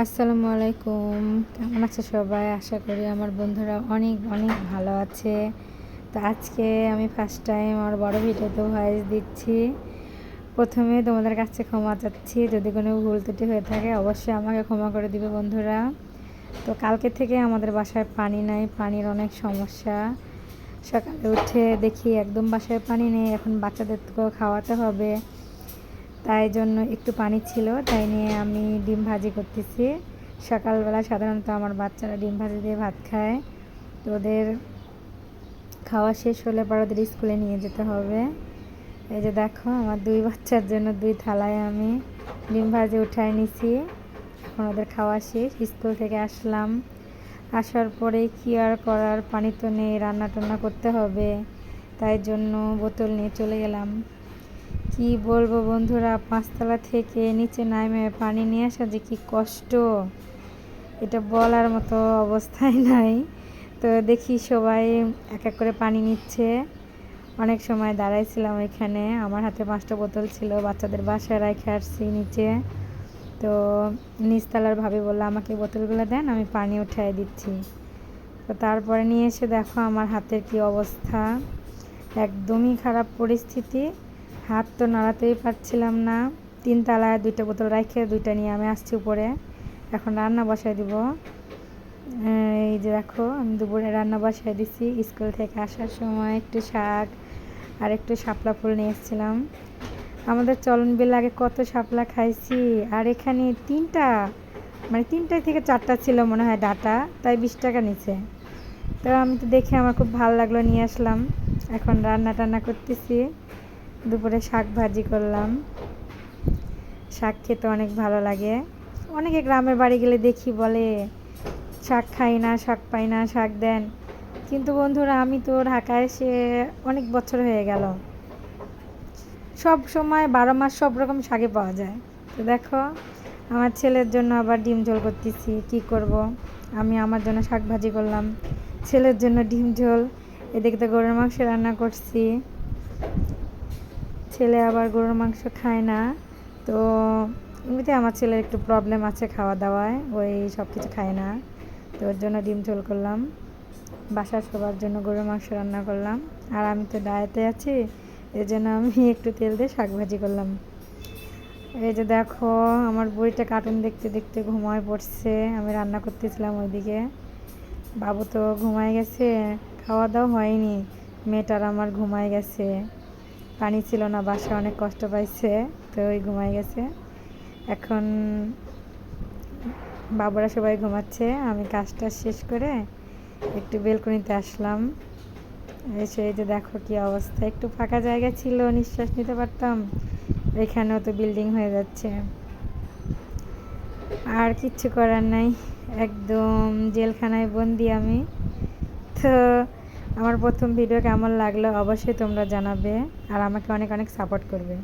আসসালামু আলাইকুম। কেমন আছে সবাই? আশা করি আমার বন্ধুরা অনেক অনেক ভালো আছে। তো আজকে আমি ফার্স্ট টাইম আমার বড় ভিডিওতে ভয়েস দিচ্ছি। প্রথমে তোমাদের কাছে ক্ষমা চাচ্ছি, যদি কোনো ভুল ত্রুটি হয়ে থাকে অবশ্যই আমাকে ক্ষমা করে দিবে বন্ধুরা। তো কালকে থেকে আমাদের বাসায় পানি নাই, পানির অনেক সমস্যা। সকালে উঠে দেখি একদম বাসায় পানি নেই, এখন বাচ্চাদেরকেও খাওয়াতে হবে, তাই জন্য একটু পানি ছিল, তাই নিয়ে আমি ডিম ভাজি করতেছি। সকালবেলা সাধারণত আমার বাচ্চারা ডিম ভাজি দিয়ে ভাত খায়, তো ওদের খাওয়া শেষ হলে পর ওদের স্কুলে নিয়ে যেতে হবে। এই যে দেখো আমার দুই বাচ্চার জন্য দুই থালায় আমি ডিম ভাজি উঠায় নিছি। এখন ওদের খাওয়া শেষ, স্কুল থেকে আসলাম, আসার পরে কি আর করার, পানি তো নেই, রান্না টান্না করতে হবে, তাই জন্য বোতল নিয়ে চলে গেলাম। কি বলবো বন্ধুরা, 5তলা থেকে নিচে নামে পানি নিয়ে আসা যে কি কষ্ট, এটা বলার মতো অবস্থায় নাই। তো দেখি সবাই এক এক করে পানি নিচ্ছে। অনেক সময় দাঁড়াইছিলাম ওইখানে, আমার হাতে 5টা বোতল ছিল, বাচ্চাদের বাসায় রেখে আসছি নিচে। তো নিচতলার ভাবি বললো আমাকে বোতলগুলো দেন, আমি পানি উঠাই দিচ্ছি। তো তারপরে নিয়ে এসে দেখো আমার হাতের কি অবস্থা, একদমই খারাপ পরিস্থিতি। হাত তো নাড়াতেই পারছিলাম না। 3তলায় 2টা বোতল রেখে 2টা নিয়ে আমি আসছি উপরে, এখন রান্না বসাই দিব। এই যে দেখো আমি দুপুরে রান্না বসাই দিছি। স্কুল থেকে আসার সময় একটু শাক আর একটু শাপলা ফুল নিয়ে এসেছিলাম। আমাদের চলন বিল আগে কত শাপলা খাইছি, আর এখানে 3টা, মানে 3টা থেকে 4টা ছিল মনে হয় ডাটা, তাই 20 টাকা নিছে। তো আমি তো দেখে আমার খুব ভালো লাগলো, নিয়ে আসলাম। এখন রান্না টান্না করতেছি, দুপুরে শাক ভাজি করলাম। শাক খেতে অনেক ভালো লাগে। অনেকে গ্রামের বাড়ি গেলে দেখি বলে শাক খাই না, শাক পাই না, শাক দেন। কিন্তু বন্ধুরা আমি তো ঢাকায় এসে অনেক বছর হয়ে গেল, সব সময় 12 মাস সব রকম শাকই পাওয়া যায়। তো দেখো আমার ছেলের জন্য আবার ডিম ঝোল করতেছি। কি করব, আমি আমার জন্য শাক ভাজি করলাম, ছেলের জন্য ডিম ঝোল। এদিকে তো গরুর মাংস রান্না করছি, ছেলে আবার গরুর মাংস খায় না। তো এমনিতে আমার ছেলের একটু প্রবলেম আছে খাওয়া দাওয়ায়, ওই সব কিছু খায় না। তো ওর জন্য ডিম ঝোল করলাম, বাসার সবার জন্য গরুর মাংস রান্না করলাম। আর আমি তো ডায়েটে আছি, এই জন্য আমি একটু তেল দিয়ে শাক ভাজি করলাম। এই যে দেখো আমার বুড়িটা কার্টুন দেখতে দেখতে ঘুমায় পড়ছে, আমি রান্না করতেছিলাম ওইদিকে। বাবু তো ঘুমায় গেছে, খাওয়া দাওয়া হয়নি, মেয়েটার আমার ঘুমায় গেছে। পানি ছিল না বাসায়, অনেক কষ্ট পাইছে, তো ওই ঘুমায় গেছে। এখন বাবুরা সবাই ঘুমাচ্ছে, আমি কাজটা শেষ করে একটু বেলকনিতে আসলাম। এসে এই যে দেখো কি অবস্থা, একটু ফাঁকা জায়গা ছিল নিঃশ্বাস নিতে পারতাম, এখানেও তো বিল্ডিং হয়ে যাচ্ছে। আর কিচ্ছু করার নাই, একদম জেলখানায় বন্দি আমি। তো আমার প্রথম ভিডিও কেমন লাগলো অবশ্যই তোমরা জানাবে, আর আমাকে অনেক অনেক সাপোর্ট করবে।